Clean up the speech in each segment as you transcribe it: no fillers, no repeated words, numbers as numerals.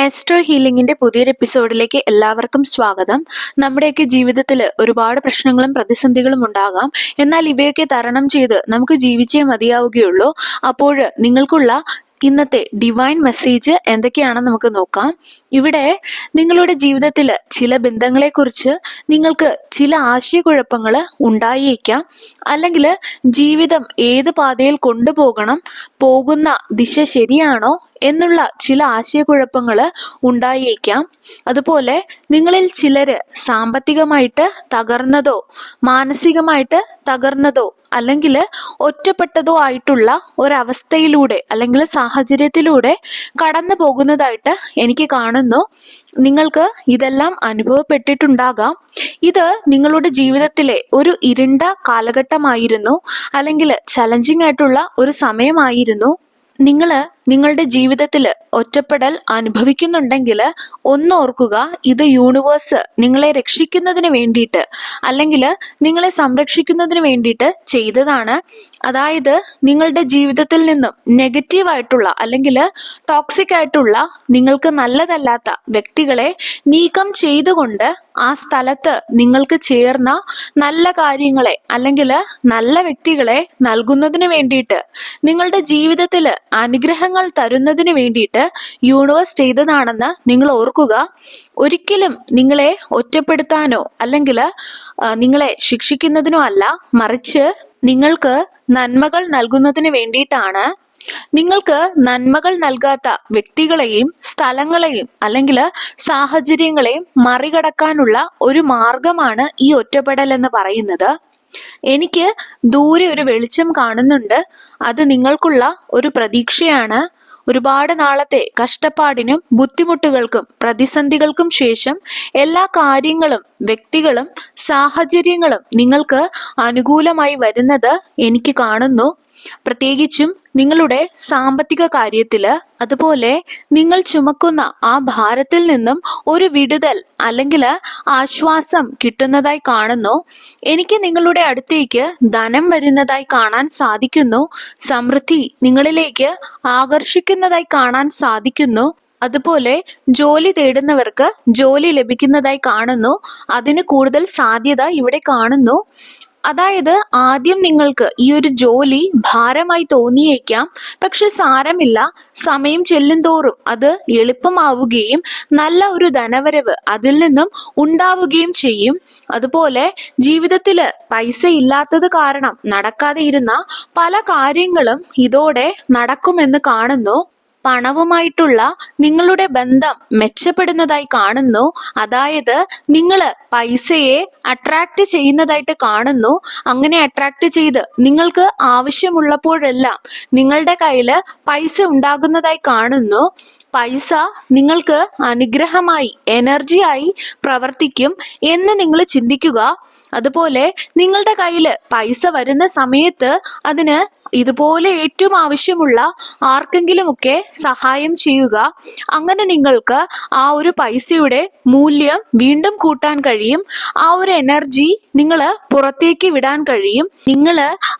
Master ഹീലിംഗിന്റെ പുതിയൊരു എപ്പിസോഡിലേക്ക് എല്ലാവർക്കും സ്വാഗതം. നമ്മുടെയൊക്കെ ജീവിതത്തിൽ ഒരുപാട് പ്രശ്നങ്ങളും പ്രതിസന്ധികളും ഉണ്ടാകാം. എന്നാൽ ഇവയൊക്കെ തരണം ചെയ്ത് നമുക്ക് ജീവിച്ചേ മതിയാവുകയുള്ളൂ. അപ്പോൾ നിങ്ങൾക്കുള്ള ഇന്നത്തെ ഡിവൈൻ മെസ്സേജ് എന്തൊക്കെയാണെന്ന് നമുക്ക് നോക്കാം. ഇവിടെ നിങ്ങളുടെ ജീവിതത്തിൽ ചില ബന്ധങ്ങളെക്കുറിച്ച് നിങ്ങൾക്ക് ചില ആശയക്കുഴപ്പങ്ങൾ ഉണ്ടായേക്കാം. അല്ലെങ്കിൽ ജീവിതം ഏത് പാതയിൽ കൊണ്ടുപോകണം, പോകുന്ന ദിശ ശരിയാണോ എന്നുള്ള ചില ആശയക്കുഴപ്പങ്ങൾ ഉണ്ടായേക്കാം. അതുപോലെ നിങ്ങളിൽ ചിലര് സാമ്പത്തികമായിട്ട് തകർന്നതോ മാനസികമായിട്ട് തകർന്നതോ അല്ലെങ്കിൽ ഒറ്റപ്പെട്ടതോ ആയിട്ടുള്ള ഒരവസ്ഥയിലൂടെ അല്ലെങ്കിൽ സാഹചര്യത്തിലൂടെ കടന്നു പോകുന്നതായിട്ട് എനിക്ക് കാണുന്നു. നിങ്ങൾക്ക് ഇതെല്ലാം അനുഭവപ്പെട്ടിട്ടുണ്ടാകാം. ഇത് നിങ്ങളുടെ ജീവിതത്തിലെ ഒരു ഇരുണ്ട കാലഘട്ടമായിരുന്നു, അല്ലെങ്കിൽ ചലഞ്ചിങ് ആയിട്ടുള്ള ഒരു സമയമായിരുന്നു. നിങ്ങളുടെ ജീവിതത്തിൽ ഒറ്റപ്പെടൽ അനുഭവിക്കുന്നുണ്ടെങ്കിൽ ഒന്നോർക്കുക, ഇത് യൂണിവേഴ്സ് നിങ്ങളെ രക്ഷിക്കുന്നതിന് വേണ്ടിയിട്ട് അല്ലെങ്കിൽ നിങ്ങളെ സംരക്ഷിക്കുന്നതിന് വേണ്ടിയിട്ട് ചെയ്തതാണ്. അതായത് നിങ്ങളുടെ ജീവിതത്തിൽ നിന്നും നെഗറ്റീവായിട്ടുള്ള അല്ലെങ്കിൽ ടോക്സിക് ആയിട്ടുള്ള നിങ്ങൾക്ക് നല്ലതല്ലാത്ത വ്യക്തികളെ നീക്കം ചെയ്തുകൊണ്ട് ആ സ്ഥലത്ത് നിങ്ങൾക്ക് ചേർന്ന നല്ല കാര്യങ്ങളെ അല്ലെങ്കിൽ നല്ല വ്യക്തികളെ നൽകുന്നതിന് വേണ്ടിയിട്ട്, നിങ്ങളുടെ ജീവിതത്തിൽ അനുഗ്രഹങ്ങൾ തരുന്നതിന് വേണ്ടിയിട്ട് യൂണിവേഴ്സ് ചെയ്തതാണെന്ന് നിങ്ങൾ ഓർക്കുക. ഒരിക്കലും നിങ്ങളെ ഒറ്റപ്പെടുത്താനോ അല്ലെങ്കിൽ നിങ്ങളെ ശിക്ഷിക്കുന്നതിനോ അല്ല, മറിച്ച് നിങ്ങൾക്ക് നന്മകൾ നൽകുന്നതിന് വേണ്ടിയിട്ടാണ്. നിങ്ങൾക്ക് നന്മകൾ നൽകാത്ത വ്യക്തികളെയും സ്ഥലങ്ങളെയും അല്ലെങ്കിൽ സാഹചര്യങ്ങളെയും മറികടക്കാനുള്ള ഒരു മാർഗമാണ് ഈ ഒറ്റപ്പെടൽ എന്ന് പറയുന്നത്. എനിക്ക് ദൂരെ ഒരു വെളിച്ചം കാണുന്നുണ്ട്. അത് നിങ്ങൾക്കുള്ള ഒരു പ്രതീക്ഷയാണ്. ഒരുപാട് നാളത്തെ കഷ്ടപ്പാടിനും ബുദ്ധിമുട്ടുകൾക്കും പ്രതിസന്ധികൾക്കും ശേഷം എല്ലാ കാര്യങ്ങളും വ്യക്തികളും സാഹചര്യങ്ങളും നിങ്ങൾക്ക് അനുകൂലമായി വരുന്നത് എനിക്ക് കാണുന്നു. പ്രത്യേകിച്ചും നിങ്ങളുടെ സാമ്പത്തിക കാര്യത്തില്. അതുപോലെ നിങ്ങൾ ചുമക്കുന്ന ആ ഭാരത്തിൽ നിന്നും ഒരു വിടുതൽ അല്ലെങ്കിൽ ആശ്വാസം കിട്ടുന്നതായി കാണുന്നു. എനിക്ക് നിങ്ങളുടെ അടുത്തേക്ക് ധനം വരുന്നതായി കാണാൻ സാധിക്കുന്നു. സമൃദ്ധി നിങ്ങളിലേക്ക് ആകർഷിക്കുന്നതായി കാണാൻ സാധിക്കുന്നു. അതുപോലെ ജോലി തേടുന്നവർക്ക് ജോലി ലഭിക്കുന്നതായി കാണുന്നു. അതിന് കൂടുതൽ സാധ്യത ഇവിടെ കാണുന്നു. അതായത് ആദ്യം നിങ്ങൾക്ക് ഈ ഒരു ജോലി ഭാരമായി തോന്നിയേക്കാം, പക്ഷെ സാരമില്ല, സമയം ചെല്ലുന്തോറും അത് എളുപ്പമാവുകയും നല്ല ഒരു ധനവരവ് അതിൽ നിന്നും ഉണ്ടാവുകയും ചെയ്യും. അതുപോലെ ജീവിതത്തില് പൈസ ഇല്ലാത്തത് കാരണം നടക്കാതെ ഇരുന്ന പല കാര്യങ്ങളും ഇതോടെ നടക്കുമെന്ന് കാണുന്നു. പണവുമായിട്ടുള്ള നിങ്ങളുടെ ബന്ധം മെച്ചപ്പെടുന്നതായി കാണുന്നു. അതായത് നിങ്ങൾ പൈസയെ അട്രാക്ട് ചെയ്യുന്നതായിട്ട് കാണുന്നു. അങ്ങനെ അട്രാക്ട് ചെയ്ത് നിങ്ങൾക്ക് ആവശ്യമുള്ളപ്പോഴെല്ലാം നിങ്ങളുടെ കയ്യിൽ പൈസ ഉണ്ടാകുന്നതായി കാണുന്നു. പൈസ നിങ്ങൾക്ക് അനുഗ്രഹമായി എനർജിയായി പ്രവർത്തിക്കും എന്ന് നിങ്ങൾ ചിന്തിക്കുക. അതുപോലെ നിങ്ങളുടെ കയ്യിൽ പൈസ വരുന്ന സമയത്ത് അതിന് ഇതുപോലെ ഏറ്റവും ആവശ്യമുള്ള ആർക്കെങ്കിലുമൊക്കെ സഹായം ചെയ്യുക. അങ്ങനെ നിങ്ങൾക്ക് ആ ഒരു പൈസയുടെ മൂല്യം വീണ്ടും കൂട്ടാൻ കഴിയും. ആ ഒരു എനർജി നിങ്ങൾ പുറത്തേക്ക് വിടാൻ കഴിയും. നിങ്ങൾ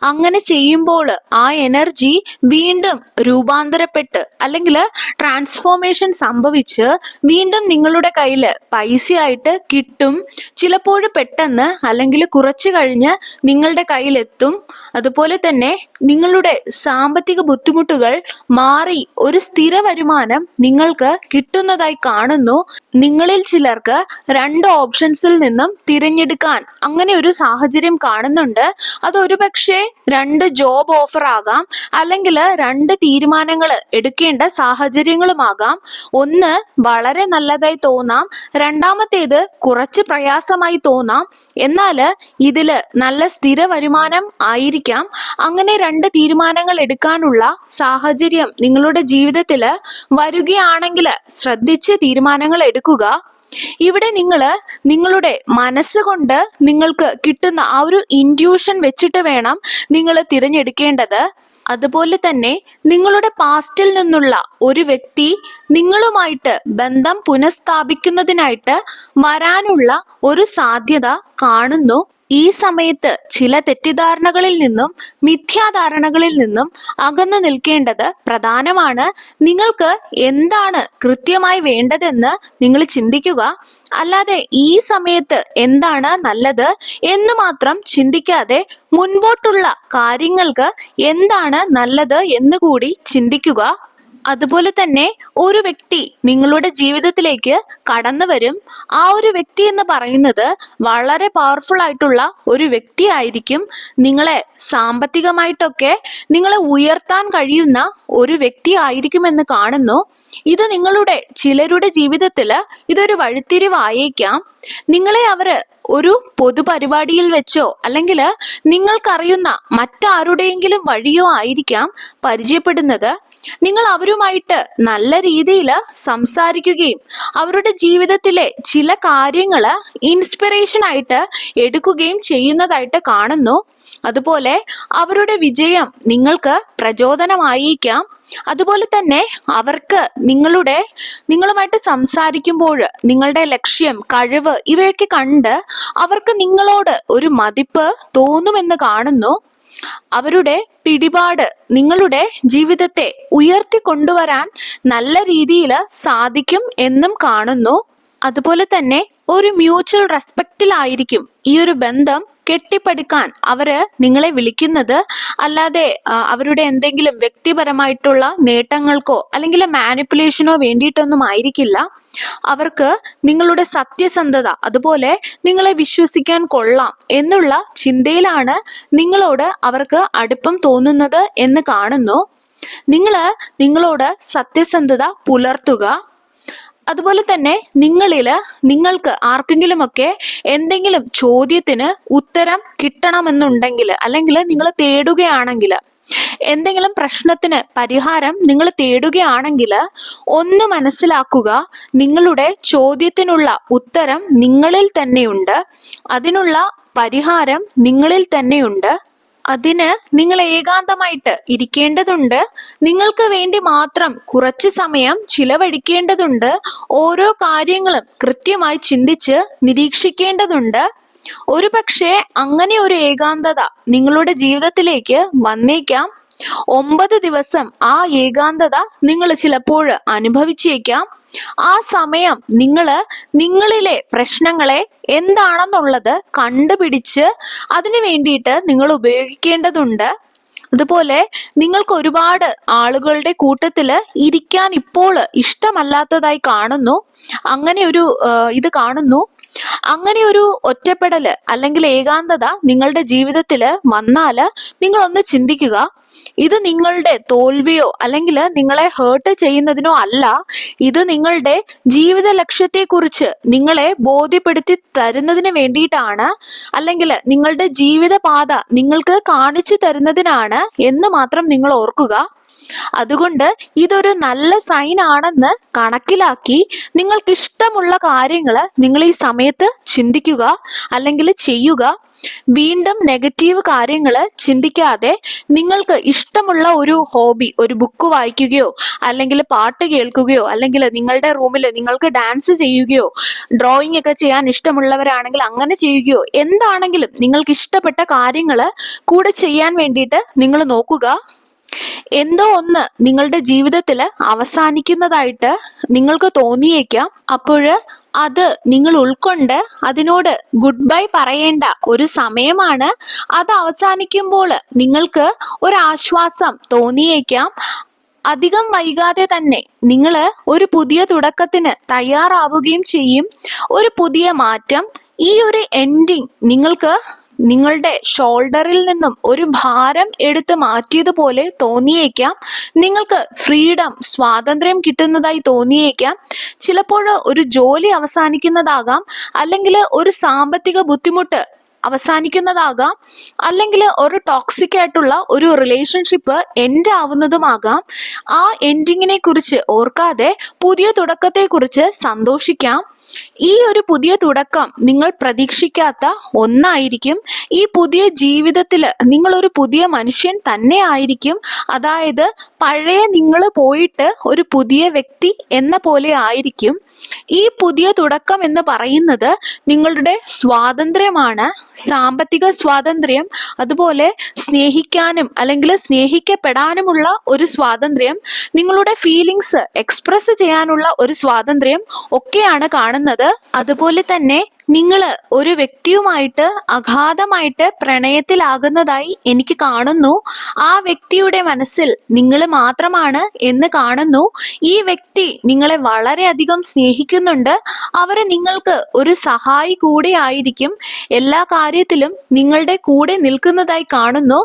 അങ്ങനെ ചെയ്യുമ്പോൾ ആ എനർജി വീണ്ടും രൂപാന്തരപ്പെട്ട് അല്ലെങ്കിൽ ട്രാൻസ്ഫോർമേഷൻ സംഭവിച്ച് വീണ്ടും നിങ്ങളുടെ കയ്യിൽ പൈസയായിട്ട് കിട്ടും. ചിലപ്പോൾ പെട്ടെന്ന് അല്ലെങ്കിൽ കുറച്ച് കഴിഞ്ഞ് നിങ്ങളുടെ കയ്യിലെത്തും. അതുപോലെ തന്നെ നിങ്ങളുടെ സാമ്പത്തിക ബുദ്ധിമുട്ടുകൾ മാറി ഒരു സ്ഥിര വരുമാനം നിങ്ങൾക്ക് കിട്ടുന്നതായി കാണുന്നു. നിങ്ങളിൽ ചിലർക്ക് 2 ഓപ്ഷൻസിൽ നിന്നും തിരഞ്ഞെടുക്കാൻ അങ്ങനെ ഒരു സാഹചര്യം കാണുന്നുണ്ട്. അത് ഒരുപക്ഷെ 2 ജോബ് ഓഫർ ആകാം, അല്ലെങ്കിൽ 2 തീരുമാനങ്ങൾ എടുക്കേണ്ട സാഹചര്യങ്ങളുമാകാം. ഒന്ന് വളരെ നല്ലതായി തോന്നാം, രണ്ടാമത്തേത് കുറച്ച് പ്രയാസമായി തോന്നാം. എന്നാൽ ഇതില് നല്ല സ്ഥിര വരുമാനം ആയിരിക്കാം. അങ്ങനെ 2 തീരുമാനങ്ങൾ എടുക്കാനുള്ള സാഹചര്യം നിങ്ങളുടെ ജീവിതത്തിൽ വരികയാണെങ്കിൽ ശ്രദ്ധിച്ച് തീരുമാനങ്ങൾ എടുക്കുക. ഇവിടെ നിങ്ങളുടെ മനസ്സുകൊണ്ട് നിങ്ങൾക്ക് കിട്ടുന്ന ആ ഒരു ഇൻറ്റ്യൂഷൻ വെച്ചിട്ട് വേണം നിങ്ങൾ തിരഞ്ഞെടുക്കേണ്ടത്. അതുപോലെ തന്നെ നിങ്ങളുടെ പാസ്റ്റിൽ നിന്നുള്ള ഒരു വ്യക്തി നിങ്ങളുമായിട്ട് ബന്ധം പുനഃസ്ഥാപിക്കുന്നതിനായിട്ട് വരാനുള്ള ഒരു സാധ്യത കാണുന്നു. ഈ സമയത്ത് ചില തെറ്റിദ്ധാരണകളിൽ നിന്നും മിഥ്യാധാരണകളിൽ നിന്നും അകന്നു നിൽക്കേണ്ടത് പ്രധാനമാണ്. നിങ്ങൾക്ക് എന്താണ് കൃത്യമായി വേണ്ടതെന്ന് നിങ്ങൾ ചിന്തിക്കുക. അല്ലാതെ ഈ സമയത്ത് എന്താണ് നല്ലത് എന്ന് മാത്രം ചിന്തിക്കാതെ മുൻപോട്ടുള്ള കാര്യങ്ങൾക്ക് എന്താണ് നല്ലത് എന്ന് കൂടി ചിന്തിക്കുക. അതുപോലെ തന്നെ ഒരു വ്യക്തി നിങ്ങളുടെ ജീവിതത്തിലേക്ക് കടന്നു വരും. ആ ഒരു വ്യക്തി എന്ന് പറയുന്നത് വളരെ പവർഫുൾ ആയിട്ടുള്ള ഒരു വ്യക്തി ആയിരിക്കും. നിങ്ങളെ സാമ്പത്തികമായിട്ടൊക്കെ നിങ്ങളെ ഉയർത്താൻ കഴിയുന്ന ഒരു വ്യക്തി ആയിരിക്കുമെന്ന് കാണുന്നു. ഇത് നിങ്ങളുടെ ചിലരുടെ ജീവിതത്തില് ഇതൊരു വഴിത്തിരിവായേക്കാം. നിങ്ങളെ അവര് ഒരു പൊതുപരിപാടിയിൽ വെച്ചോ അല്ലെങ്കിൽ നിങ്ങൾക്കറിയുന്ന മറ്റാരുടെയെങ്കിലും വഴിയോ ആയിരിക്കാം പരിചയപ്പെടുന്നത്. നിങ്ങൾ അവരുമായിട്ട് നല്ല രീതിയിൽ സംസാരിക്കുകയും അവരുടെ ജീവിതത്തിലെ ചില കാര്യങ്ങള് ഇൻസ്പിറേഷൻ ആയിട്ട് എടുക്കുകയും ചെയ്യുന്നതായിട്ട് കാണുന്നു. അതുപോലെ അവരുടെ വിജയം നിങ്ങൾക്ക് പ്രചോദനമായേക്കാം. അതുപോലെ തന്നെ അവർക്ക് നിങ്ങളുമായിട്ട് സംസാരിക്കുമ്പോൾ നിങ്ങളുടെ ലക്ഷ്യം, കഴിവ് ഇവയൊക്കെ കണ്ട് അവർക്ക് നിങ്ങളോട് ഒരു മതിപ്പ് തോന്നുമെന്ന് കാണുന്നു. അവരുടെ പിടിപാട് നിങ്ങളുടെ ജീവിതത്തെ ഉയർത്തിക്കൊണ്ടുവരാൻ നല്ല രീതിയിൽ സാധിക്കും എന്നും കാണുന്നു. അതുപോലെ തന്നെ ഒരു മ്യൂച്വൽ റെസ്പെക്റ്റിലായിരിക്കും ഈ ഒരു ബന്ധം കെട്ടിപ്പടുക്കാൻ അവര് നിങ്ങളെ വിളിക്കുന്നത്. അല്ലാതെ അവരുടെ എന്തെങ്കിലും വ്യക്തിപരമായിട്ടുള്ള നേട്ടങ്ങൾക്കോ അല്ലെങ്കിൽ മാനിപ്പുലേഷനോ വേണ്ടിയിട്ടൊന്നും ആയിരിക്കില്ല. അവർക്ക് നിങ്ങളുടെ സത്യസന്ധത, അതുപോലെ നിങ്ങളെ വിശ്വസിക്കാൻ കൊള്ളാം എന്നുള്ള ചിന്തയിലാണ് നിങ്ങളോട് അവർക്ക് അടുപ്പം തോന്നുന്നത് എന്ന് കാണുന്നു. നിങ്ങളോട് സത്യസന്ധത പുലർത്തുക. അതുപോലെ തന്നെ നിങ്ങൾക്ക് ആർക്കെങ്കിലുമൊക്കെ എന്തെങ്കിലും ചോദ്യത്തിന് ഉത്തരം കിട്ടണമെന്നുണ്ടെങ്കിൽ, അല്ലെങ്കിൽ നിങ്ങൾ തേടുകയാണെങ്കിൽ, എന്തെങ്കിലും പ്രശ്നത്തിന് പരിഹാരം നിങ്ങൾ തേടുകയാണെങ്കിൽ ഒന്ന് മനസ്സിലാക്കുക, നിങ്ങളുടെ ചോദ്യത്തിനുള്ള ഉത്തരം നിങ്ങളിൽ തന്നെയുണ്ട്. അതിനുള്ള പരിഹാരം നിങ്ങളിൽ തന്നെയുണ്ട്. അതിന് നിങ്ങൾ ഏകാന്തമായിട്ട് ഇരിക്കേണ്ടതുണ്ട്. നിങ്ങൾക്ക് വേണ്ടി മാത്രം കുറച്ച് സമയം ചിലവഴിക്കേണ്ടതുണ്ട്. ഓരോ കാര്യങ്ങളും കൃത്യമായി ചിന്തിച്ച് നിരീക്ഷിക്കേണ്ടതുണ്ട്. ഒരു പക്ഷേ അങ്ങനെ ഒരു ഏകാന്തത നിങ്ങളുടെ ജീവിതത്തിലേക്ക് വന്നേക്കാം. 9 ദിവസം ആ ഏകാന്തത നിങ്ങൾ ചിലപ്പോൾ അനുഭവിച്ചേക്കാം. ആ സമയം നിങ്ങളിലെ പ്രശ്നങ്ങളെ എന്താണെന്നുള്ളത് കണ്ടുപിടിച്ച് അതിനു വേണ്ടിയിട്ട് നിങ്ങൾ ഉപയോഗിക്കേണ്ടതുണ്ട്. അതുപോലെ നിങ്ങൾക്ക് ഒരുപാട് ആളുകളുടെ കൂട്ടത്തില് ഇരിക്കാൻ ഇപ്പോൾ ഇഷ്ടമല്ലാത്തതായി കാണുന്നു. അങ്ങനെ ഒരു ഒറ്റപ്പെടല് അല്ലെങ്കിൽ ഏകാന്തത നിങ്ങളുടെ ജീവിതത്തില് വന്നാല് നിങ്ങൾ ഒന്ന് ചിന്തിക്കുക. ഇത് നിങ്ങളുടെ തോൽവിയോ അല്ലെങ്കിൽ നിങ്ങളെ ഹേർട്ട് ചെയ്യുന്നതിനോ അല്ല. ഇത് നിങ്ങളുടെ ജീവിത ലക്ഷ്യത്തെക്കുറിച്ച് നിങ്ങളെ ബോധ്യപ്പെടുത്തി തരുന്നതിന് വേണ്ടിയിട്ടാണ്, അല്ലെങ്കിൽ നിങ്ങളുടെ ജീവിതപാത നിങ്ങൾക്ക് കാണിച്ചു തരുന്നതിനാണ് എന്ന് മാത്രം നിങ്ങൾ ഓർക്കുക. അതുകൊണ്ട് ഇതൊരു നല്ല സൈൻ ആണെന്ന് കണക്കിലാക്കി നിങ്ങൾക്ക് ഇഷ്ടമുള്ള കാര്യങ്ങൾ നിങ്ങൾ ഈ സമയത്ത് ചിന്തിക്കുക അല്ലെങ്കിൽ ചെയ്യുക. വീണ്ടും നെഗറ്റീവ് കാര്യങ്ങൾ ചിന്തിക്കാതെ നിങ്ങൾക്ക് ഇഷ്ടമുള്ള ഒരു ഹോബി, ഒരു ബുക്ക് വായിക്കുകയോ അല്ലെങ്കിൽ പാട്ട് കേൾക്കുകയോ അല്ലെങ്കിൽ നിങ്ങളുടെ റൂമിൽ നിങ്ങൾക്ക് ഡാൻസ് ചെയ്യുകയോ ഡ്രോയിങ് ഒക്കെ ചെയ്യാൻ ഇഷ്ടമുള്ളവരാണെങ്കിൽ അങ്ങനെ ചെയ്യുകയോ, എന്താണെങ്കിലും നിങ്ങൾക്ക് ഇഷ്ടപ്പെട്ട കാര്യങ്ങൾ കൂടെ ചെയ്യാൻ വേണ്ടിയിട്ട് നിങ്ങൾ നോക്കുക. എന്തോ ഒന്ന് നിങ്ങളുടെ ജീവിതത്തിൽ അവസാനിക്കുന്നതായിട്ട് നിങ്ങൾക്ക് തോന്നിയേക്കാം. അപ്പോൾ അത് നിങ്ങൾ ഉൾക്കൊണ്ട് അതിനോട് ഗുഡ് ബൈ പറയേണ്ട ഒരു സമയമാണ്. അത് അവസാനിക്കുമ്പോൾ നിങ്ങൾക്ക് ഒരാശ്വാസം തോന്നിയേക്കാം. അധികം വൈകാതെ തന്നെ നിങ്ങൾ ഒരു പുതിയ തുടക്കത്തിന് തയ്യാറാവുകയും ചെയ്യും. ഒരു പുതിയ മാറ്റം, ഈ ഒരു എൻഡിങ് നിങ്ങൾക്ക് നിങ്ങളുടെ ഷോൾഡറിൽ നിന്നും ഒരു ഭാരം എടുത്ത് മാറ്റിയതുപോലെ തോന്നിയേക്കാം. നിങ്ങൾക്ക് ഫ്രീഡം, സ്വാതന്ത്ര്യം കിട്ടുന്നതായി തോന്നിയേക്കാം. ചിലപ്പോൾ ഒരു ജോലി അവസാനിക്കുന്നതാകാം, അല്ലെങ്കിൽ ഒരു സാമ്പത്തിക ബുദ്ധിമുട്ട് അവസാനിക്കുന്നതാകാം, അല്ലെങ്കിൽ ഒരു ടോക്സിക് ആയിട്ടുള്ള ഒരു റിലേഷൻഷിപ്പ് എൻഡ് ആവുന്നതുമാകാം. ആ എൻഡിങ്ങിനെ കുറിച്ച് ഓർക്കാതെ പുതിയ തുടക്കത്തെ കുറിച്ച് സന്തോഷിക്കാം. ഈ ഒരു പുതിയ തുടക്കം നിങ്ങൾ പ്രതീക്ഷിക്കാത്ത ഒന്നായിരിക്കും. ഈ പുതിയ ജീവിതത്തില് നിങ്ങൾ ഒരു പുതിയ മനുഷ്യൻ തന്നെ ആയിരിക്കും. അതായത് പഴയ നിങ്ങൾ പോയിട്ട് ഒരു പുതിയ വ്യക്തി എന്ന പോലെ ആയിരിക്കും. ഈ പുതിയ തുടക്കം എന്ന് പറയുന്നത് നിങ്ങളുടെ സ്വാതന്ത്ര്യമാണ്. സാമ്പത്തിക സ്വാതന്ത്ര്യം, അതുപോലെ സ്നേഹിക്കാനും അല്ലെങ്കിൽ സ്നേഹിക്കപ്പെടാനുമുള്ള ഒരു സ്വാതന്ത്ര്യം, നിങ്ങളുടെ ഫീലിങ്സ് എക്സ്പ്രസ് ചെയ്യാനുള്ള ഒരു സ്വാതന്ത്ര്യം ഒക്കെയാണ് കാണുന്നത്. അതുപോലെ തന്നെ നിങ്ങൾ ഒരു വ്യക്തിയുമായിട്ട് അഗാധമായിട്ട് പ്രണയത്തിലാകുന്നതായി എനിക്ക് കാണുന്നു. ആ വ്യക്തിയുടെ മനസ്സിൽ നിങ്ങൾ മാത്രമാണ് എന്ന് കാണുന്നു. ഈ വ്യക്തി നിങ്ങളെ വളരെയധികം സ്നേഹിക്കുന്നുണ്ട്. അവർ നിങ്ങൾക്ക് ഒരു സഹായി കൂടെ ആയിരിക്കും. എല്ലാ കാര്യത്തിലും നിങ്ങളുടെ കൂടെ നിൽക്കുന്നതായി കാണുന്നു.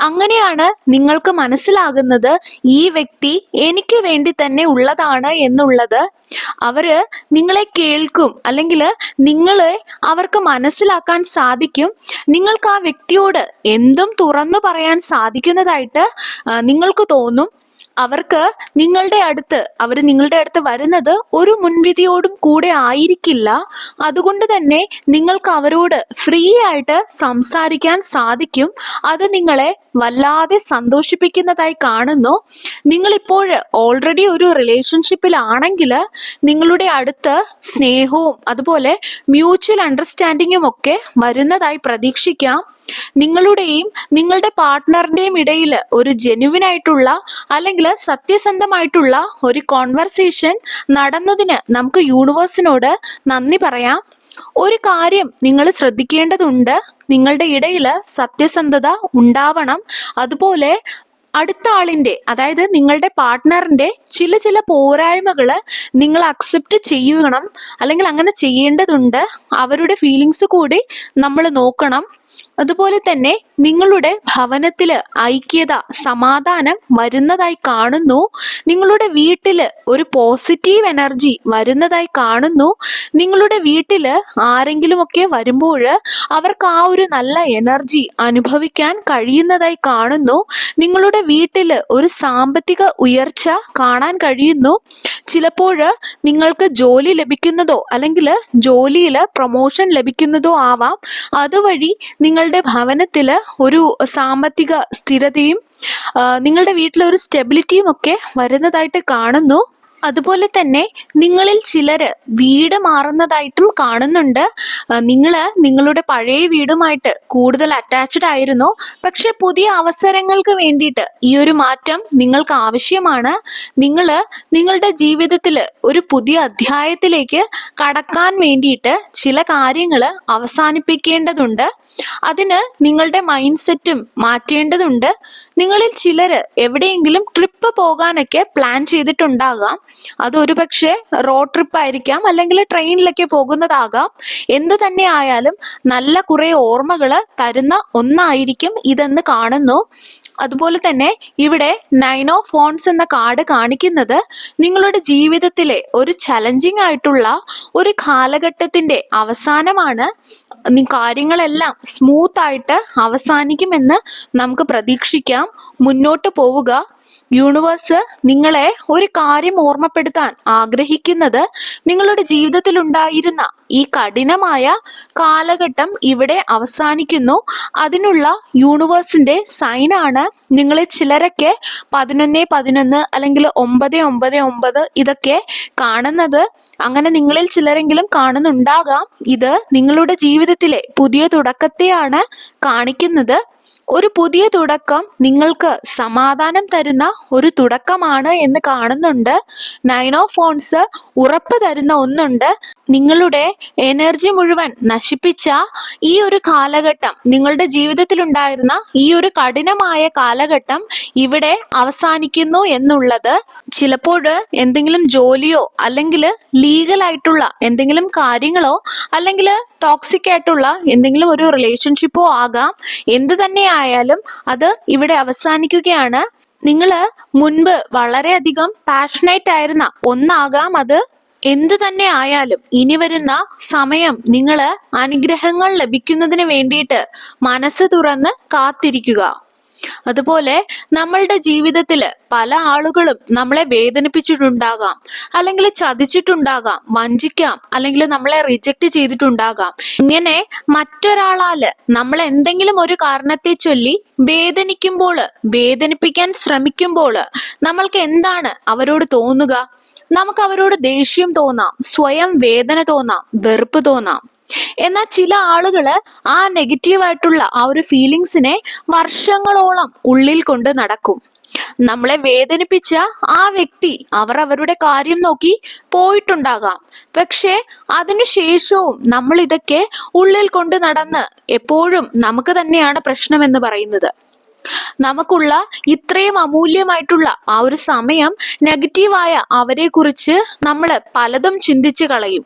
അങ്ങനെയാണ് നിങ്ങൾക്ക് മനസ്സിലാകുന്നത് ഈ വ്യക്തി എനിക്ക് വേണ്ടി തന്നെ ഉള്ളതാണ് എന്നുള്ളത്. അവര് നിങ്ങളെ കേൾക്കും, അല്ലെങ്കിൽ നിങ്ങളെ അവർക്ക് മനസ്സിലാക്കാൻ സാധിക്കും. നിങ്ങൾക്ക് ആ വ്യക്തിയോട് എന്തും തുറന്നു പറയാൻ സാധിക്കുന്നതായിട്ട് നിങ്ങൾക്ക് തോന്നും. അവർക്ക് നിങ്ങളുടെ അടുത്ത് വരുന്നത് ഒരു മുൻവിധിയോടും കൂടെ ആയിരിക്കില്ല. അതുകൊണ്ട് തന്നെ നിങ്ങൾക്ക് അവരോട് ഫ്രീ ആയിട്ട് സംസാരിക്കാൻ സാധിക്കും. അത് നിങ്ങളെ വല്ലാതെ സന്തോഷിപ്പിക്കുന്നതായി കാണുന്നു. നിങ്ങളിപ്പോൾ ഓൾറെഡി ഒരു റിലേഷൻഷിപ്പിലാണെങ്കിൽ നിങ്ങളുടെ അടുത്ത് സ്നേഹവും അതുപോലെ മ്യൂച്വൽ അണ്ടർസ്റ്റാൻഡിങ്ങും ഒക്കെ വരുന്നതായി പ്രതീക്ഷിക്കാം. നിങ്ങളുടെയും നിങ്ങളുടെ പാർട്ട്ണറിന്റെയും ഇടയിൽ ഒരു ജെന്യുവിൻ ആയിട്ടുള്ള അല്ലെങ്കിൽ സത്യസന്ധമായിട്ടുള്ള ഒരു കോൺവെർസേഷൻ നടന്നതിന് നമുക്ക് യൂണിവേഴ്സിനോട് നന്ദി പറയാം. ഒരു കാര്യം നിങ്ങൾ ശ്രദ്ധിക്കേണ്ടതുണ്ട്, നിങ്ങളുടെ ഇടയിൽ സത്യസന്ധത ഉണ്ടാവണം. അതുപോലെ അടുത്ത ആളിന്റെ, അതായത് നിങ്ങളുടെ പാർട്ട്ണറിന്റെ ചില പോരായ്മകൾ നിങ്ങൾ അക്സെപ്റ്റ് ചെയ്യണം, അല്ലെങ്കിൽ അങ്ങനെ ചെയ്യേണ്ടതുണ്ട്. അവരുടെ ഫീലിങ്സ് കൂടി നമ്മൾ നോക്കണം. അതുപോലെ തന്നെ നിങ്ങളുടെ ഭവനത്തില് ഐക്യത, സമാധാനം വരുന്നതായി കാണുന്നു. നിങ്ങളുടെ വീട്ടില് ഒരു പോസിറ്റീവ് എനർജി വരുന്നതായി കാണുന്നു. നിങ്ങളുടെ വീട്ടില് ആരെങ്കിലുമൊക്കെ വരുമ്പോൾ അവർക്ക് ആ ഒരു നല്ല എനർജി അനുഭവിക്കാൻ കഴിയുന്നതായി കാണുന്നു. നിങ്ങളുടെ വീട്ടില് ഒരു സാമ്പത്തിക ഉയർച്ച കാണാൻ കഴിയുന്നു. ചിലപ്പോൾ നിങ്ങൾക്ക് ജോലി ലഭിക്കുന്നതോ അല്ലെങ്കിൽ ജോലിയിൽ പ്രൊമോഷൻ ലഭിക്കുന്നതോ ആവാം. അതുവഴി നിങ്ങളുടെ ഭവനത്തിൽ ഒരു സാമ്പത്തിക സ്ഥിരതയും നിങ്ങളുടെ വീട്ടിൽ ഒരു സ്റ്റെബിലിറ്റിയും ഒക്കെ വരുന്നതായിട്ട് കാണുന്നു. അതുപോലെ തന്നെ നിങ്ങളിൽ ചിലര് വീട് മാറുന്നതായിട്ടും കാണുന്നുണ്ട്. നിങ്ങളുടെ പഴയ വീടുമായിട്ട് കൂടുതൽ അറ്റാച്ച്ഡ് ആയിരുന്നു. പക്ഷെ പുതിയ അവസരങ്ങൾക്ക് വേണ്ടിയിട്ട് ഈ ഒരു മാറ്റം നിങ്ങൾക്ക് ആവശ്യമാണ്. നിങ്ങളുടെ ജീവിതത്തിൽ ഒരു പുതിയ അധ്യായത്തിലേക്ക് കടക്കാൻ വേണ്ടിയിട്ട് ചില കാര്യങ്ങൾ അവസാനിപ്പിക്കേണ്ടതുണ്ട്. അതിന് നിങ്ങളുടെ മൈൻഡ് സെറ്റും മാറ്റേണ്ടതുണ്ട്. നിങ്ങളിൽ ചിലര് എവിടെയെങ്കിലും ട്രിപ്പ് പോകാനൊക്കെ പ്ലാൻ ചെയ്തിട്ടുണ്ടാകാം. അതൊരു പക്ഷേ റോഡ് ട്രിപ്പ് ആയിരിക്കാം, അല്ലെങ്കിൽ ട്രെയിനിലൊക്കെ പോകുന്നതാകാം. എന്തു തന്നെ ആയാലും നല്ല കുറെ ഓർമ്മകൾ തരുന്ന ഒന്നായിരിക്കും ഇതെന്ന് കാണുന്നു. അതുപോലെ തന്നെ ഇവിടെ 9 ഓഫ് വാണ്ട്സ് എന്ന കാർഡ് കാണിക്കുന്നത് നിങ്ങളുടെ ജീവിതത്തിലെ ഒരു ചലഞ്ചിങ് ആയിട്ടുള്ള ഒരു കാലഘട്ടത്തിന്റെ അവസാനമാണ്. കാര്യങ്ങളെല്ലാം സ്മൂത്ത് ആയിട്ട് അവസാനിക്കുമെന്ന് നമുക്ക് പ്രതീക്ഷിക്കാം. മുന്നോട്ട് പോവുക. യൂണിവേഴ്സ് നിങ്ങളെ ഒരു കാര്യം ഓർമ്മപ്പെടുത്താൻ ആഗ്രഹിക്കുന്നത്, നിങ്ങളുടെ ജീവിതത്തിൽ ഉണ്ടായിരുന്ന ഈ കഠിനമായ കാലഘട്ടം ഇവിടെ അവസാനിക്കുന്നു. അതിനുള്ള യൂണിവേഴ്സിന്റെ സൈനാണ്. നിങ്ങളെ ചിലരൊക്കെ 11-11 അല്ലെങ്കിൽ 9-9-9 ഇതൊക്കെ കാണുന്നത്. അങ്ങനെ നിങ്ങളിൽ ചിലരെങ്കിലും കാണുന്നുണ്ടാകാം. ഇത് നിങ്ങളുടെ ജീവിതത്തിലെ പുതിയ തുടക്കത്തെയാണ് കാണിക്കുന്നത്. ഒരു പുതിയ തുടക്കം നിങ്ങൾക്ക് സമാധാനം തരുന്ന ഒരു തുടക്കമാണ് എന്ന് കാണുന്നുണ്ട്. 9 ഓഫ് വാണ്ട്സ് ഉറപ്പ് തരുന്ന ഒന്നുണ്ട്. നിങ്ങളുടെ എനർജി മുഴുവൻ നശിപ്പിച്ച ഈ ഒരു കാലഘട്ടം, നിങ്ങളുടെ ജീവിതത്തിൽ ഉണ്ടായിരുന്ന ഈ ഒരു കഠിനമായ കാലഘട്ടം ഇവിടെ അവസാനിക്കുന്നു എന്നുള്ളത്. ചിലപ്പോൾ എന്തെങ്കിലും ജോലിയോ അല്ലെങ്കിൽ ലീഗൽ ആയിട്ടുള്ള എന്തെങ്കിലും കാര്യങ്ങളോ അല്ലെങ്കിൽ ടോക്സിക് ആയിട്ടുള്ള എന്തെങ്കിലും ഒരു റിലേഷൻഷിപ്പോ ആകാം. എന്തു തന്നെ ആയാലും അത് ഇവിടെ അവസാനിക്കുകയാണ്. നിങ്ങൾ മുൻപ് വളരെയധികം പാഷനേറ്റ് ആയിരുന്ന ഒന്നാകാം അത്. എന്തു തന്നെ ആയാലും ഇനി വരുന്ന സമയം നിങ്ങൾ അനുഗ്രഹങ്ങൾ ലഭിക്കുന്നതിന് വേണ്ടിയിട്ട് മനസ്സ് തുറന്ന് കാത്തിരിക്കുക. അതുപോലെ നമ്മളുടെ ജീവിതത്തില് പല ആളുകളും നമ്മളെ വേദനിപ്പിച്ചിട്ടുണ്ടാകാം, അല്ലെങ്കിൽ ചതിച്ചിട്ടുണ്ടാകാം, വഞ്ചിക്കാം, അല്ലെങ്കിൽ നമ്മളെ റിജക്റ്റ് ചെയ്തിട്ടുണ്ടാകാം. ഇങ്ങനെ മറ്റൊരാളാല് നമ്മൾ എന്തെങ്കിലും ഒരു കാരണത്തെ ചൊല്ലി വേദനിക്കുമ്പോൾ, വേദനിപ്പിക്കാൻ ശ്രമിക്കുമ്പോൾ നമ്മൾക്ക് എന്താണ് അവരോട് തോന്നുക? നമുക്ക് അവരോട് ദേഷ്യം തോന്നാം, സ്വയം വേദന തോന്നാം, വെറുപ്പ് തോന്നാം. എന്നാൽ ചില ആളുകള് ആ നെഗറ്റീവായിട്ടുള്ള ആ ഒരു ഫീലിങ്സിനെ വർഷങ്ങളോളം ഉള്ളിൽ കൊണ്ട് നടക്കും. നമ്മളെ വേദനിപ്പിച്ച ആ വ്യക്തി അവരുടെ കാര്യം നോക്കി പോയിട്ടുണ്ടാകാം. പക്ഷെ അതിനുശേഷവും നമ്മൾ ഇതൊക്കെ ഉള്ളിൽ കൊണ്ട് നടന്ന് എപ്പോഴും നമുക്ക് തന്നെയാണ് പ്രശ്നമെന്ന് പറയുന്നത്. നമുക്കുള്ള ഇത്രയും അമൂല്യമായിട്ടുള്ള ആ ഒരു സമയം നെഗറ്റീവായ അവരെ കുറിച്ച് നമ്മൾ പലതും ചിന്തിച്ചു കളയും.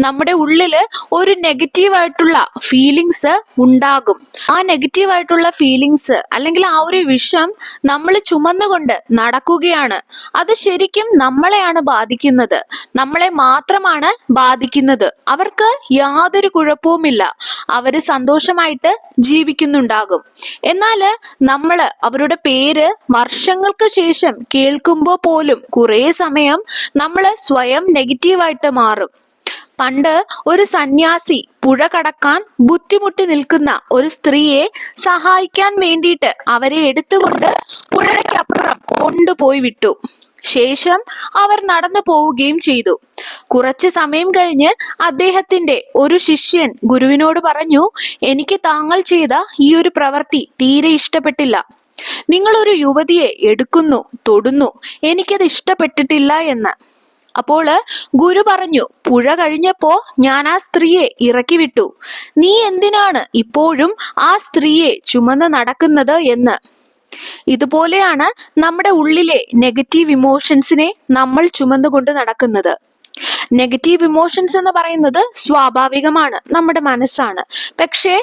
നമ്മുടെ ഉള്ളില് ഒരു നെഗറ്റീവായിട്ടുള്ള ഫീലിങ്സ് ഉണ്ടാകും. ആ നെഗറ്റീവായിട്ടുള്ള ഫീലിങ്സ് അല്ലെങ്കിൽ ആ ഒരു വിഷം നമ്മൾ ചുമന്നുകൊണ്ട് നടക്കുകയാണ്. അത് ശരിക്കും നമ്മളെയാണ് ബാധിക്കുന്നത്, നമ്മളെ മാത്രമാണ് ബാധിക്കുന്നത്. അവർക്ക് യാതൊരു കുഴപ്പവുമില്ല, അവര് സന്തോഷമായിട്ട് ജീവിക്കുന്നുണ്ടാകും. എന്നാല് നമ്മള് അവരുടെ പേര് വർഷങ്ങൾക്ക് ശേഷം കേൾക്കുമ്പോൾ പോലും കുറെ സമയം നമ്മള് സ്വയം നെഗറ്റീവായിട്ട് മാറും. പണ്ട് ഒരു സന്യാസി പുഴ കടക്കാൻ ബുദ്ധിമുട്ടി നിൽക്കുന്ന ഒരു സ്ത്രീയെ സഹായിക്കാൻ വേണ്ടിയിട്ട് അവരെ എടുത്തുകൊണ്ട് പുഴയ്ക്കപ്പുറം കൊണ്ടുപോയി വിട്ടു. ശേഷം അവർ നടന്നു പോവുകയും ചെയ്തു. കുറച്ചു സമയം കഴിഞ്ഞ് അദ്ദേഹത്തിന്റെ ഒരു ശിഷ്യൻ ഗുരുവിനോട് പറഞ്ഞു, എനിക്ക് താങ്കൾ ചെയ്ത ഈ ഒരു പ്രവൃത്തി തീരെ ഇഷ്ടപ്പെട്ടില്ല. നിങ്ങൾ ഒരു യുവതിയെ എടുക്കുന്നു, തൊടുന്നു, എനിക്കത് ഇഷ്ടപ്പെട്ടിട്ടില്ല എന്ന്. അപ്പോൾ ഗുരു പറഞ്ഞു, പുഴ കഴിഞ്ഞപ്പോ ഞാൻ ആ സ്ത്രീയെ ഇറക്കി വിട്ടു. നീ എന്തിനാണ് ഇപ്പോഴും ആ സ്ത്രീയെ ചുമന്ന് നടക്കുന്നത് എന്ന്. ഇതുപോലെയാണ് നമ്മുടെ ഉള്ളിലെ നെഗറ്റീവ് ഇമോഷൻസിനെ നമ്മൾ ചുമന്നുകൊണ്ട് നടക്കുന്നത്. നെഗറ്റീവ് ഇമോഷൻസ് എന്ന് പറയുന്നത് സ്വാഭാവികമാണ്, നമ്മുടെ മനസ്സാണ്. പക്ഷേ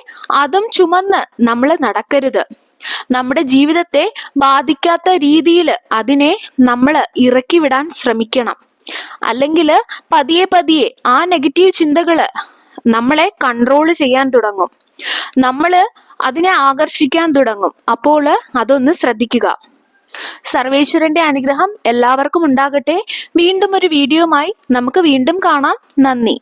അതും ചുമന്ന് നമ്മൾ നടക്കരുത്. നമ്മുടെ ജീവിതത്തെ ബാധിക്കാത്ത രീതിയിൽ അതിനെ നമ്മൾ ഇറക്കി വിടാൻ ശ്രമിക്കണം. അല്ലെങ്കിൽ പതിയെ പതിയെ ആ നെഗറ്റീവ് ചിന്തകള് നമ്മളെ കൺട്രോൾ ചെയ്യാൻ തുടങ്ങും, നമ്മള് അതിനെ ആകർഷിക്കാൻ തുടങ്ങും. അപ്പോൾ അതൊന്ന് ശ്രദ്ധിക്കുക. സർവേശ്വരന്റെ അനുഗ്രഹം എല്ലാവർക്കും ഉണ്ടാകട്ടെ. വീണ്ടും ഒരു വീഡിയോയുമായി നമുക്ക് വീണ്ടും കാണാം. നന്ദി.